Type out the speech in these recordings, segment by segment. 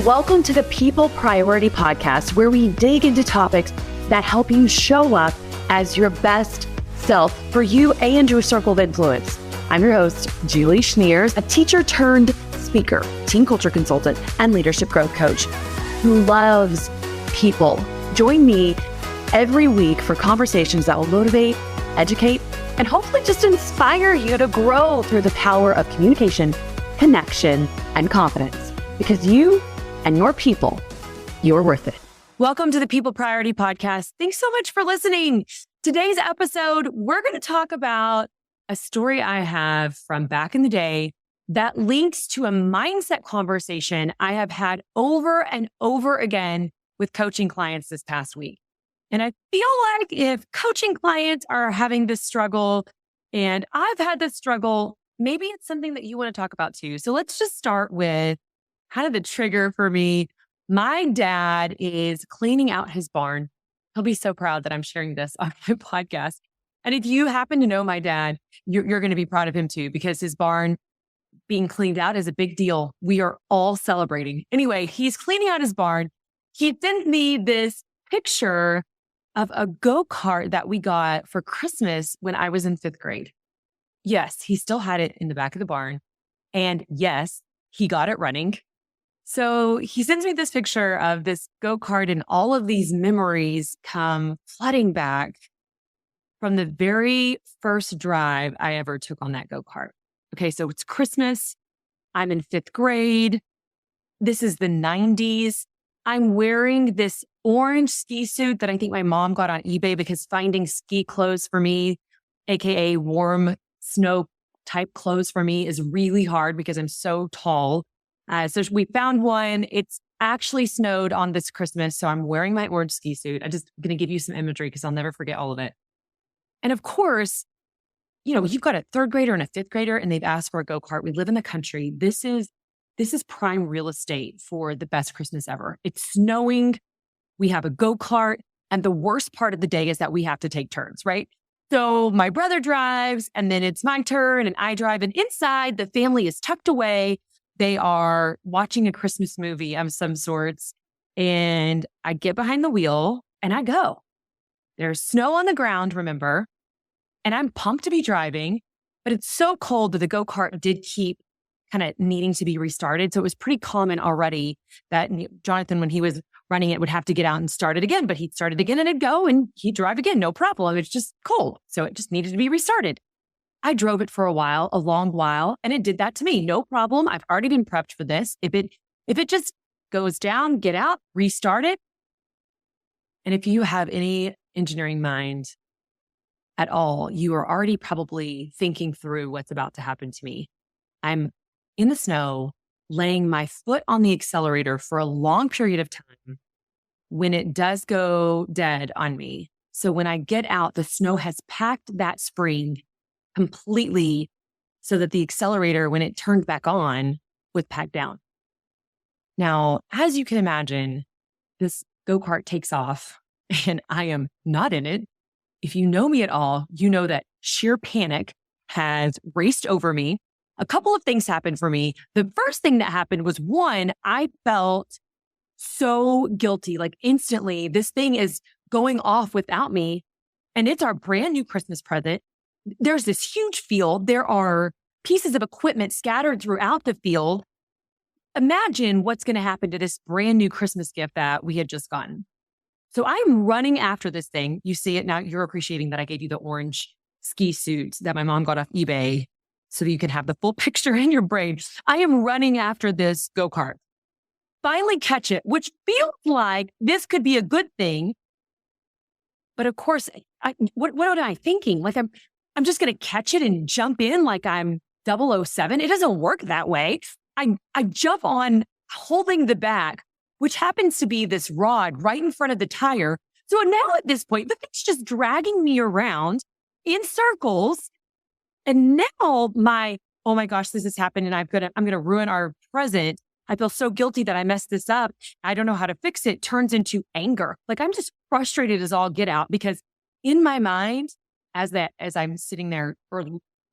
Welcome to the People Priority Podcast, where we dig into topics that help you show up as your best self for you and your circle of influence. I'm your host, Julie Schneers, a teacher turned speaker, team culture consultant, and leadership growth coach who loves people. Join me every week for conversations that will motivate, educate, and hopefully just inspire you to grow through the power of communication, connection, and confidence. Because you and your people, you're worth it. Welcome to the People Priority Podcast. Thanks so much for listening. Today's episode, we're going to talk about a story I have from back in the day that links to a mindset conversation I have had over and over again with coaching clients this past week. And I feel like if coaching clients are having this struggle and I've had this struggle, maybe it's something that you want to talk about too. So let's just start with kind of the trigger for me. My dad is cleaning out his barn. He'll be so proud that I'm sharing this on my podcast. And if you happen to know my dad, you're going to be proud of him too, because his barn being cleaned out is a big deal. We are all celebrating. Anyway, he's cleaning out his barn. He sent me this picture of a go-kart that we got for Christmas when I was in 5th grade. Yes, he still had it in the back of the barn. And yes, he got it running. So he sends me this picture of this go-kart, and all of these memories come flooding back from the very first drive I ever took on that go-kart. Okay, so it's Christmas. I'm in 5th grade. This is the 90s. I'm wearing this orange ski suit that I think my mom got on eBay because finding ski clothes for me, AKA warm snow type clothes for me, is really hard because I'm so tall. So we found one. It's actually snowed on this Christmas. So I'm wearing my orange ski suit. I'm just going to give you some imagery because I'll never forget all of it. And of course, you've got a 3rd grader and a 5th grader and they've asked for a go-kart. We live in the country. This is prime real estate for the best Christmas ever. It's snowing. We have a go-kart. And the worst part of the day is that we have to take turns, right? So my brother drives and then it's my turn and I drive. And inside, the family is tucked away. They are watching a Christmas movie of some sorts. And I get behind the wheel and I go. There's snow on the ground, remember? And I'm pumped to be driving, but it's so cold that the go-kart did keep kind of needing to be restarted. So it was pretty common already that Jonathan, when he was running it, would have to get out and start it again, but he'd start it again and it'd go and he'd drive again. No problem. It's just cold. So it just needed to be restarted. I drove it for a long while, and it did that to me. No problem. I've already been prepped for this. If it just goes down, get out, restart it. And if you have any engineering mind at all, you are already probably thinking through what's about to happen to me. I'm in the snow, laying my foot on the accelerator for a long period of time when it does go dead on me. So when I get out, the snow has packed that spring completely so that the accelerator, when it turned back on, was packed down. Now, as you can imagine, this go-kart takes off and I am not in it. If you know me at all, you know that sheer panic has raced over me. A couple of things happened for me. The first thing that happened was, one, I felt so guilty, like instantly, this thing is going off without me. And it's our brand new Christmas present. There's this huge field. There are pieces of equipment scattered throughout the field. Imagine what's going to happen to this brand new Christmas gift that we had just gotten. So I'm running after this thing. You see it now. You're appreciating that I gave you the orange ski suit that my mom got off eBay so that you can have the full picture in your brain. I am running after this go-kart. Finally catch it, which feels like this could be a good thing. But of course, what am I thinking? Like I'm just going to catch it and jump in like I'm 007. It doesn't work that way. I jump on holding the back, which happens to be this rod right in front of the tire. So now at this point, the thing's just dragging me around in circles. And now oh my gosh, this has happened and I'm going to ruin our present. I feel so guilty that I messed this up. I don't know how to fix it. Turns into anger. Like I'm just frustrated as all get out because in my mind, as I'm sitting there or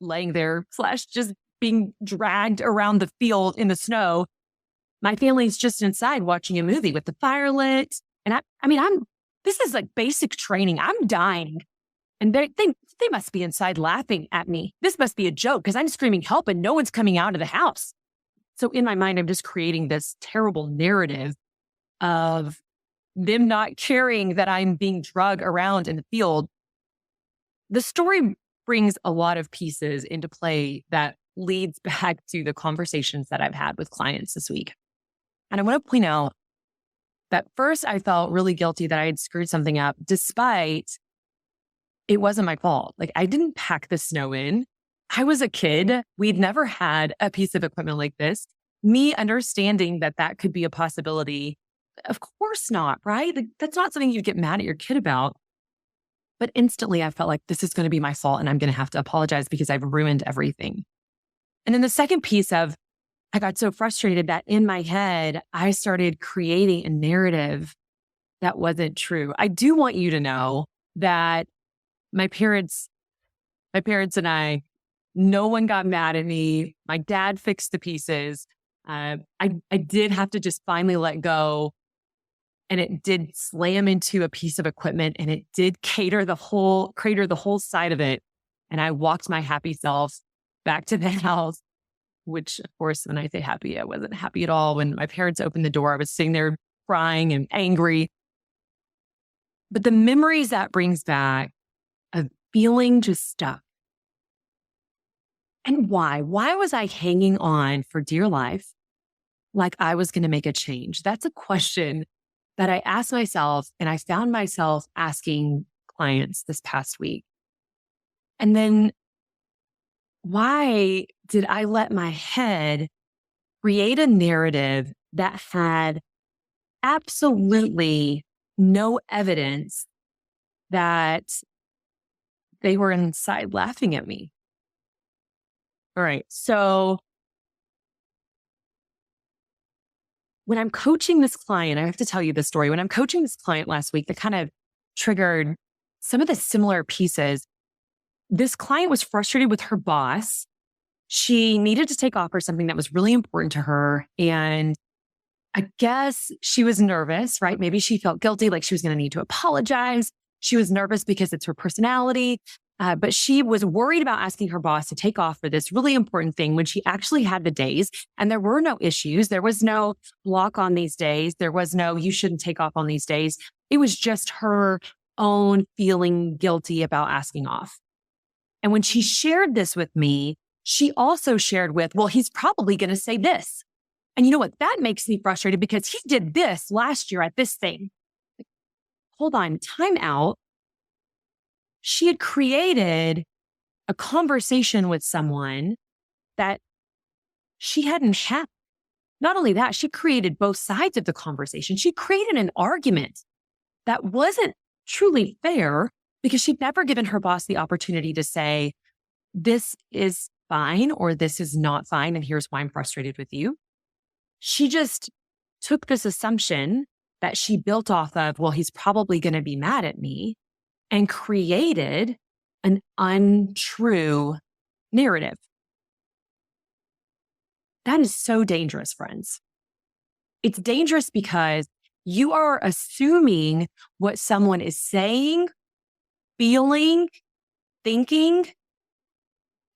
laying there / just being dragged around the field in the snow, my family's just inside watching a movie with the fire lit. And this is like basic training. I'm dying. And they must be inside laughing at me. This must be a joke because I'm screaming help and no one's coming out of the house. So in my mind, I'm just creating this terrible narrative of them not caring that I'm being dragged around in the field. The story brings a lot of pieces into play that leads back to the conversations that I've had with clients this week. And I want to point out that first I felt really guilty that I had screwed something up, despite it wasn't my fault. Like, I didn't pack the snow in. I was a kid. We'd never had a piece of equipment like this. Me understanding that that could be a possibility, of course not, right? Like, that's not something you'd get mad at your kid about. But instantly I felt like this is going to be my fault and I'm going to have to apologize because I've ruined everything. And then the second piece of, I got so frustrated that in my head, I started creating a narrative that wasn't true. I do want you to know that my parents and I, no one got mad at me. My dad fixed the pieces. I did have to just finally let go. And it did slam into a piece of equipment and it did crater the whole side of it. And I walked my happy self back to the house, which of course, when I say happy, I wasn't happy at all. When my parents opened the door, I was sitting there crying and angry. But the memories that brings back of feeling just stuck. And why? Why was I hanging on for dear life like I was going to make a change? That's a question that I asked myself, and I found myself asking clients this past week. And then why did I let my head create a narrative that had absolutely no evidence that they were inside laughing at me? All right. So when I'm coaching this client, I have to tell you this story. When I'm coaching this client last week, that kind of triggered some of the similar pieces. This client was frustrated with her boss. She needed to take off for something that was really important to her. And I guess she was nervous, right? Maybe she felt guilty, like she was going to need to apologize. She was nervous because it's her personality. But she was worried about asking her boss to take off for this really important thing when she actually had the days and there were no issues. There was no block on these days. There was no, you shouldn't take off on these days. It was just her own feeling guilty about asking off. And when she shared this with me, she also shared with, well, he's probably going to say this. And you know what? That makes me frustrated because he did this last year at this thing. Hold on, time out. She had created a conversation with someone that she hadn't had. Not only that, she created both sides of the conversation. She created an argument that wasn't truly fair because she'd never given her boss the opportunity to say, this is fine or this is not fine, and here's why I'm frustrated with you. She just took this assumption that she built off of, well, he's probably going to be mad at me, and created an untrue narrative. That is so dangerous, friends. It's dangerous because you are assuming what someone is saying, feeling, thinking.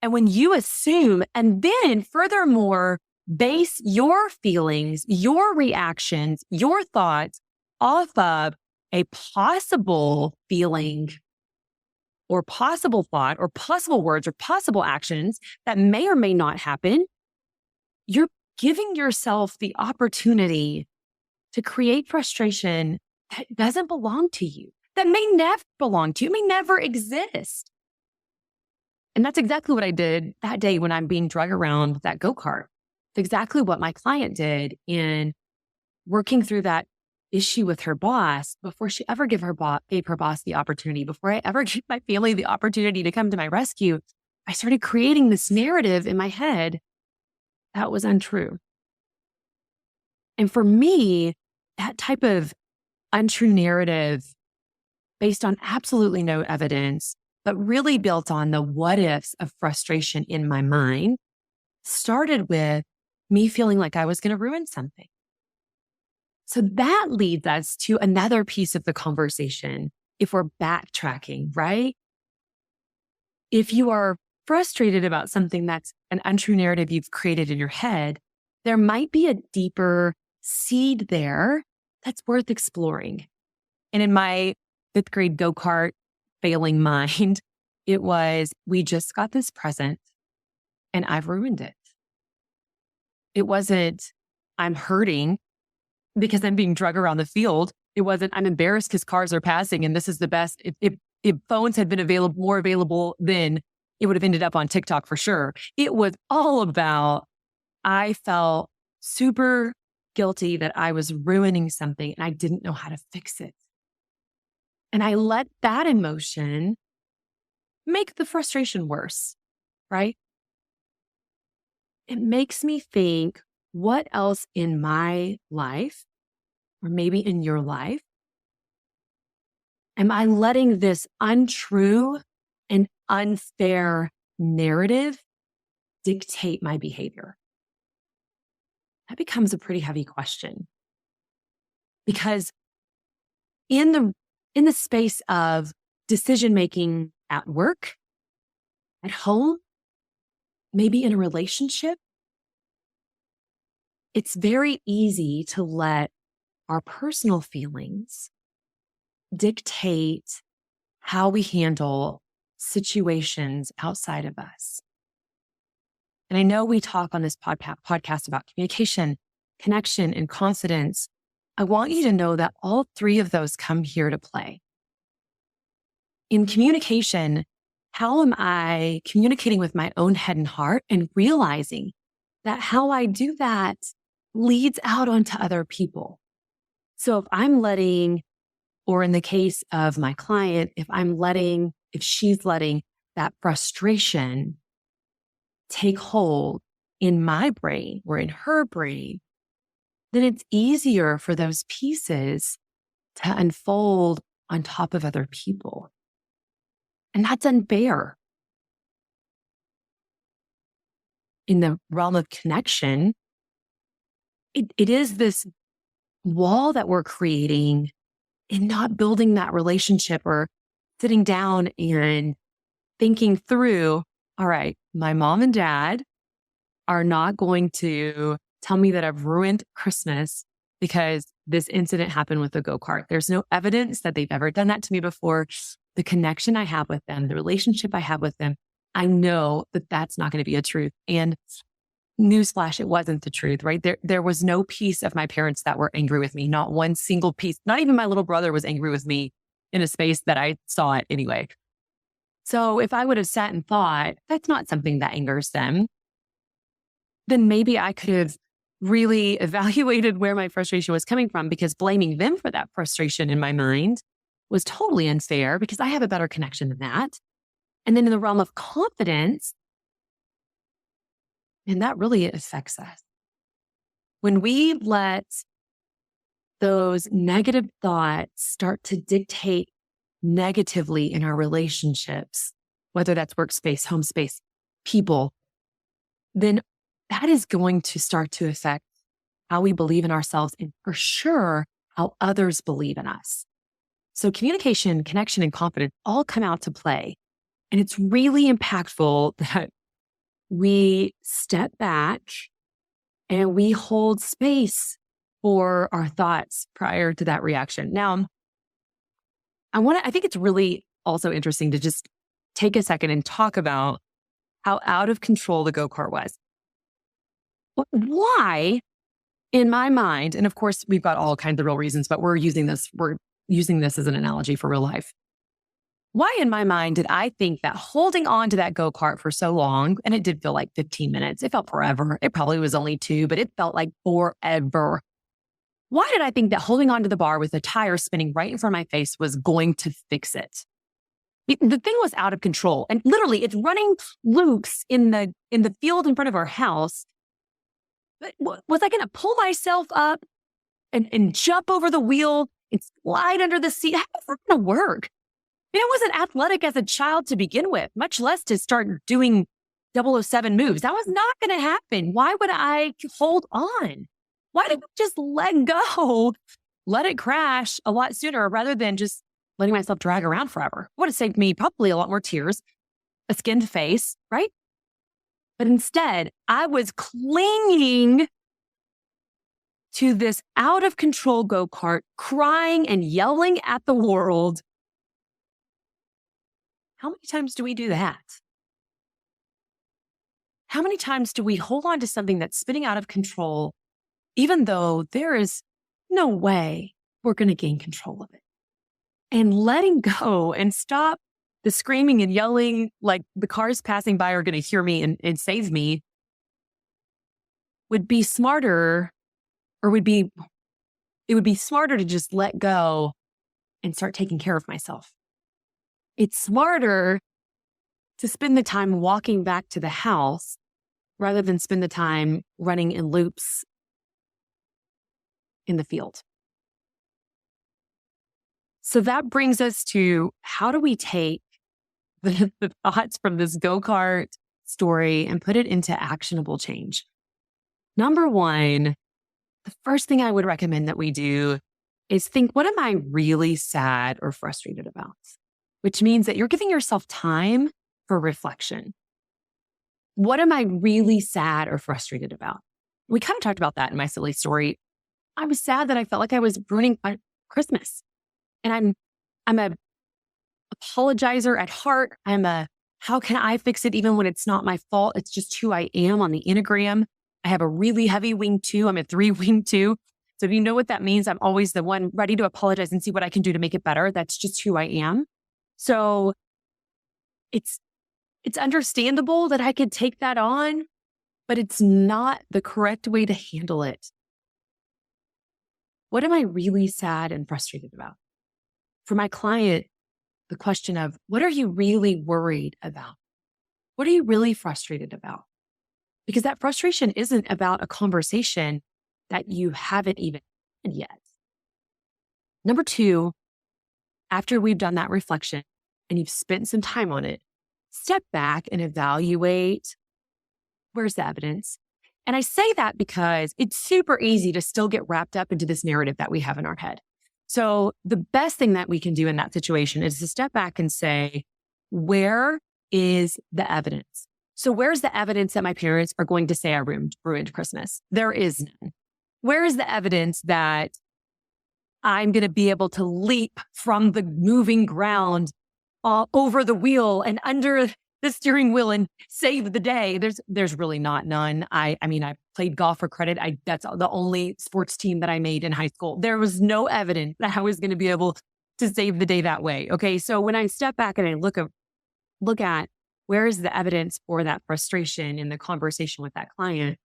And when you assume, and then furthermore, base your feelings, your reactions, your thoughts off of a possible feeling or possible thought or possible words or possible actions that may or may not happen, you're giving yourself the opportunity to create frustration that doesn't belong to you, that may never belong to you, may never exist. And that's exactly what I did that day when I'm being dragged around that go-kart. It's exactly what my client did in working through that issue with her boss before she ever gave her boss the opportunity, before I ever gave my family the opportunity to come to my rescue. I started creating this narrative in my head that was untrue. And for me, that type of untrue narrative based on absolutely no evidence, but really built on the what ifs of frustration in my mind, started with me feeling like I was going to ruin something. So that leads us to another piece of the conversation. If we're backtracking, right? If you are frustrated about something that's an untrue narrative you've created in your head, there might be a deeper seed there that's worth exploring. And in my fifth grade go-kart failing mind, it was, we just got this present and I've ruined it. It wasn't, I'm hurting because I'm being drug around the field. It wasn't, I'm embarrassed because cars are passing and this is the best. If phones had been more available then, it would have ended up on TikTok for sure. It was all about, I felt super guilty that I was ruining something and I didn't know how to fix it. And I let that emotion make the frustration worse, right? It makes me think, what else in my life, or maybe in your life, am I letting this untrue and unfair narrative dictate my behavior? That becomes a pretty heavy question. Because in the space of decision-making at work, at home, maybe in a relationship, it's very easy to let our personal feelings dictate how we handle situations outside of us. And I know we talk on this podcast about communication, connection, and confidence. I want you to know that all three of those come here to play. In communication, how am I communicating with my own head and heart and realizing that how I do that leads out onto other people? So or in the case of my client, if she's letting that frustration take hold in my brain or in her brain, then it's easier for those pieces to unfold on top of other people. And that's unfair. In the realm of connection, it is this wall that we're creating in not building that relationship or sitting down and thinking through, all right, my mom and dad are not going to tell me that I've ruined Christmas because this incident happened with the go-kart. There's no evidence that they've ever done that to me before. The connection I have with them, the relationship I have with them, I know that that's not going to be a truth. And newsflash, it wasn't the truth, right? There was no piece of my parents that were angry with me. Not one single piece. Not even my little brother was angry with me in a space that I saw it anyway. So if I would have sat and thought, that's not something that angers them, then maybe I could have really evaluated where my frustration was coming from, because blaming them for that frustration in my mind was totally unfair because I have a better connection than that. And then in the realm of confidence, and that really affects us. When we let those negative thoughts start to dictate negatively in our relationships, whether that's workspace, home space, people, then that is going to start to affect how we believe in ourselves and for sure how others believe in us. So communication, connection, and confidence all come out to play. And it's really impactful that we step back and we hold space for our thoughts prior to that reaction. Now, I think it's really also interesting to just take a second and talk about how out of control the go-kart was. Why, in my mind, and of course we've got all kinds of real reasons, but we're using this as an analogy for real life. Why in my mind did I think that holding on to that go-kart for so long, and it did feel like 15 minutes, it felt forever. It probably was only 2, but it felt like forever. Why did I think that holding on to the bar with the tire spinning right in front of my face was going to fix it? The thing was out of control, and literally it's running loops in the field in front of our house. But was I going to pull myself up and jump over the wheel and slide under the seat? How was that going to work? I wasn't athletic as a child to begin with, much less to start doing 007 moves. That was not going to happen. Why would I hold on? Why didn't I just let go, let it crash a lot sooner rather than just letting myself drag around forever? Would have saved me probably a lot more tears, a skinned face, right? But instead, I was clinging to this out of control go-kart, crying and yelling at the world. How many times do we do that? How many times do we hold on to something that's spinning out of control, even though there is no way we're going to gain control of it? And letting go and stop the screaming and yelling like the cars passing by are going to hear me and save me would be smarter, or it would be smarter to just let go and start taking care of myself. It's smarter to spend the time walking back to the house rather than spend the time running in loops in the field. So that brings us to, how do we take the thoughts from this go-kart story and put it into actionable change? Number one, the first thing I would recommend that we do is think, what am I really sad or frustrated about? Which means that you're giving yourself time for reflection. What am I really sad or frustrated about? We kind of talked about that in my silly story. I was sad that I felt like I was ruining my Christmas. And I'm a apologizer at heart. How can I fix it even when it's not my fault? It's just who I am on the Enneagram. I have a really heavy wing 2. I'm a 3 wing 2. So if you know what that means, I'm always the one ready to apologize and see what I can do to make it better. That's just who I am. So it's understandable that I could take that on, but it's not the correct way to handle it. What am I really sad and frustrated about? For my client, the question of, what are you really worried about? What are you really frustrated about? Because that frustration isn't about a conversation that you haven't even had yet. Number 2, after we've done that reflection and you've spent some time on it, step back and evaluate, where's the evidence? And I say that because it's super easy to still get wrapped up into this narrative that we have in our head. So the best thing that we can do in that situation is to step back and say, where is the evidence? So where's the evidence that my parents are going to say I ruined Christmas? There is none. Where is the evidence that I'm going to be able to leap from the moving ground over the wheel and under the steering wheel and save the day? There's really none. I mean, I played golf for credit. That's the only sports team that I made in high school. There was no evidence that I was going to be able to save the day that way. Okay. So when I step back and I look at where is the evidence for that frustration in the conversation with that client?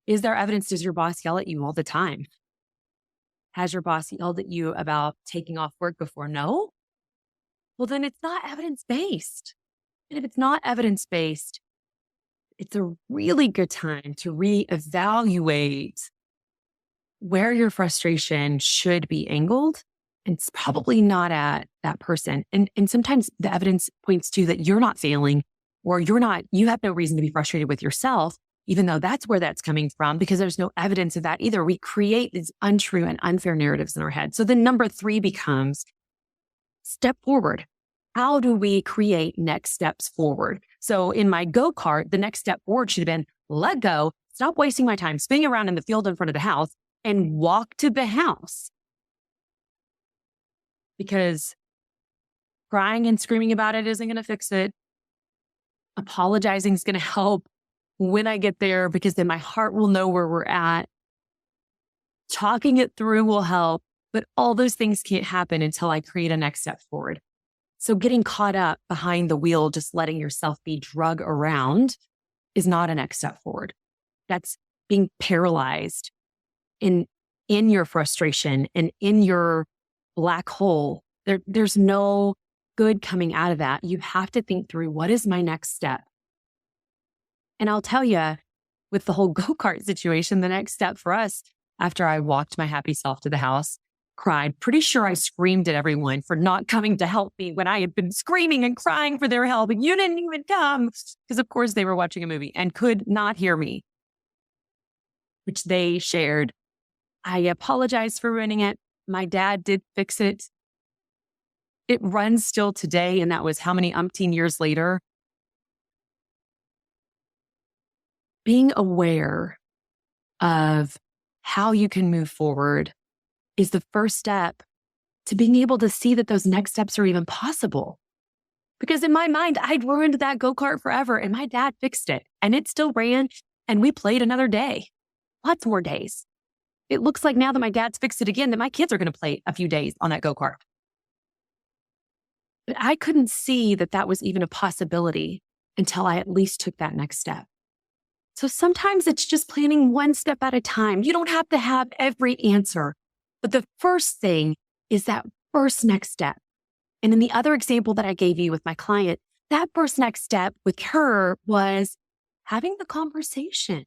Is there evidence? Does your boss yell at you all the time? Has your boss yelled at you about taking off work before? No? Well, then it's not evidence-based. And if it's not evidence-based, it's a really good time to reevaluate where your frustration should be angled. And it's probably not at that person. And sometimes the evidence points to that you're not failing, or you have no reason to be frustrated with yourself, even though that's where that's coming from, because there's no evidence of that either. We create these untrue and unfair narratives in our head. So then number 3 becomes step forward. How do we create next steps forward? So in my go-kart, the next step forward should have been let go, stop wasting my time spinning around in the field in front of the house, and walk to the house. Because crying and screaming about it isn't going to fix it. Apologizing is going to help when I get there, because then my heart will know where we're at. Talking it through will help, but all those things can't happen until I create a next step forward. So getting caught up behind the wheel, just letting yourself be drug around, is not a next step forward. That's being paralyzed in your frustration and in your black hole. There's no good coming out of that. You have to think through, what is my next step? And I'll tell you, with the whole go-kart situation, the next step for us, after I walked my happy self to the house, cried, pretty sure I screamed at everyone for not coming to help me when I had been screaming and crying for their help, and you didn't even come, because of course they were watching a movie and could not hear me, which they shared I apologize for ruining it. My dad did fix it. It runs still today, and that was how many umpteen years later. Being aware of how you can move forward is the first step to being able to see that those next steps are even possible. Because in my mind, I'd ruined that go-kart forever, and my dad fixed it, and it still ran, and we played another day, lots more days. It looks like now that my dad's fixed it again, that my kids are going to play a few days on that go-kart. But I couldn't see that that was even a possibility until I at least took that next step. So sometimes it's just planning one step at a time. You don't have to have every answer, but the first thing is that first next step. And in the other example that I gave you with my client, that first next step with her was having the conversation.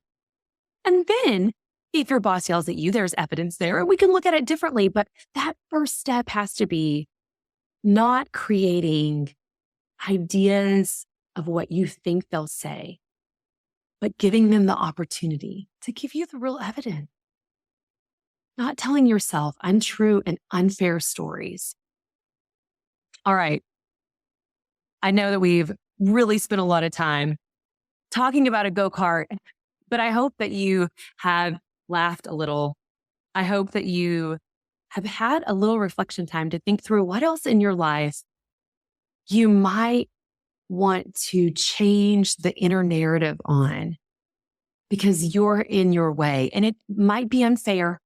And then if your boss yells at you, there's evidence there, and we can look at it differently. But that first step has to be not creating ideas of what you think they'll say, but giving them the opportunity to give you the real evidence. Not telling yourself untrue and unfair stories. All right. I know that we've really spent a lot of time talking about a go-kart, but I hope that you have laughed a little. I hope that you have had a little reflection time to think through what else in your life you might want to change the inner narrative on because you're in your way. And it might be unfair.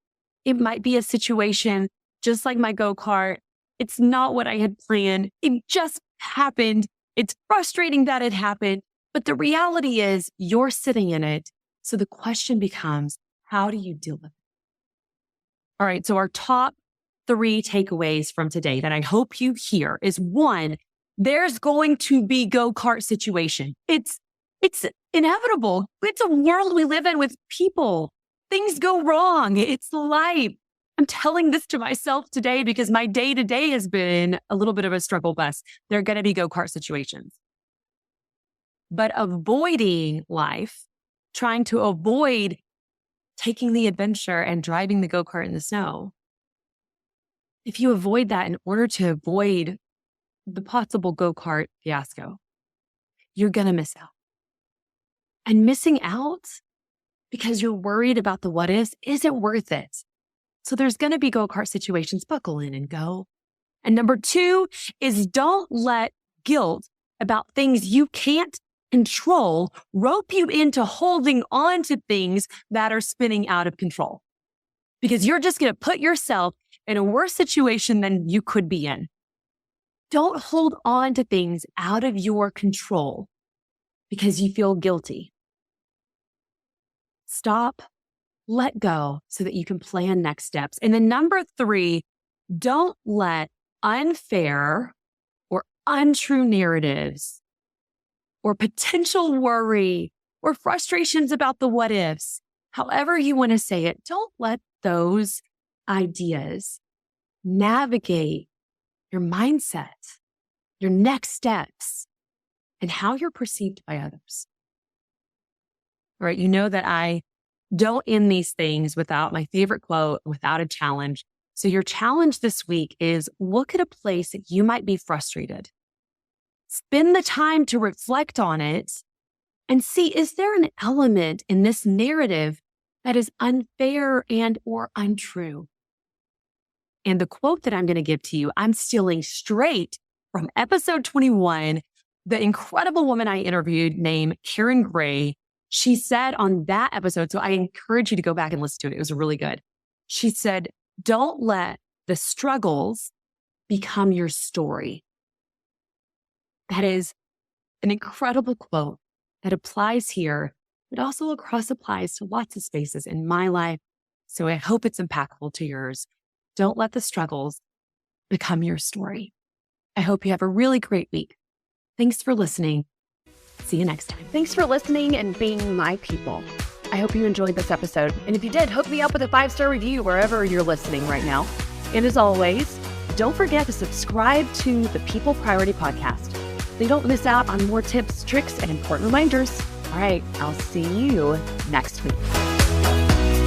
It might be a situation just like my go-kart. It's not what I had planned. It just happened. It's frustrating that it happened, but the reality is you're sitting in it. So the question becomes, how do you deal with it? All right. So our top 3 takeaways from today that I hope you hear is 1, there's going to be go-kart situation. It's inevitable. It's a world we live in with people. Things go wrong. It's life. I'm telling this to myself today because my day-to-day has been a little bit of a struggle bus. There are going to be go-kart situations. But avoiding life, trying to avoid taking the adventure and driving the go-kart in the snow, if you avoid that in order to avoid the possible go-kart fiasco, you're going to miss out. And missing out because you're worried about the what ifs isn't worth it. So there's going to be go-kart situations. Buckle in and go. And number 2 is don't let guilt about things you can't control rope you into holding on to things that are spinning out of control. Because you're just going to put yourself in a worse situation than you could be in. Don't hold on to things out of your control because you feel guilty. Stop. Let go so that you can plan next steps. And then number 3, don't let unfair or untrue narratives or potential worry or frustrations about the what ifs, however you want to say it, don't let those ideas navigate your mindset, your next steps, and how you're perceived by others. All right, you know that I don't end these things without my favorite quote, without a challenge. So your challenge this week is look at a place that you might be frustrated. Spend the time to reflect on it and see, is there an element in this narrative that is unfair and or untrue? And the quote that I'm going to give to you, I'm stealing straight from episode 21, the incredible woman I interviewed named Karen Gray. She said on that episode, so I encourage you to go back and listen to it. It was really good. She said, don't let the struggles become your story. That is an incredible quote that applies here, but also applies to lots of spaces in my life. So I hope it's impactful to yours. Don't let the struggles become your story. I hope you have a really great week. Thanks for listening. See you next time. Thanks for listening and being my people. I hope you enjoyed this episode. And if you did, hook me up with a 5-star review wherever you're listening right now. And as always, don't forget to subscribe to the People Priority Podcast so you don't miss out on more tips, tricks, and important reminders. All right, I'll see you next week.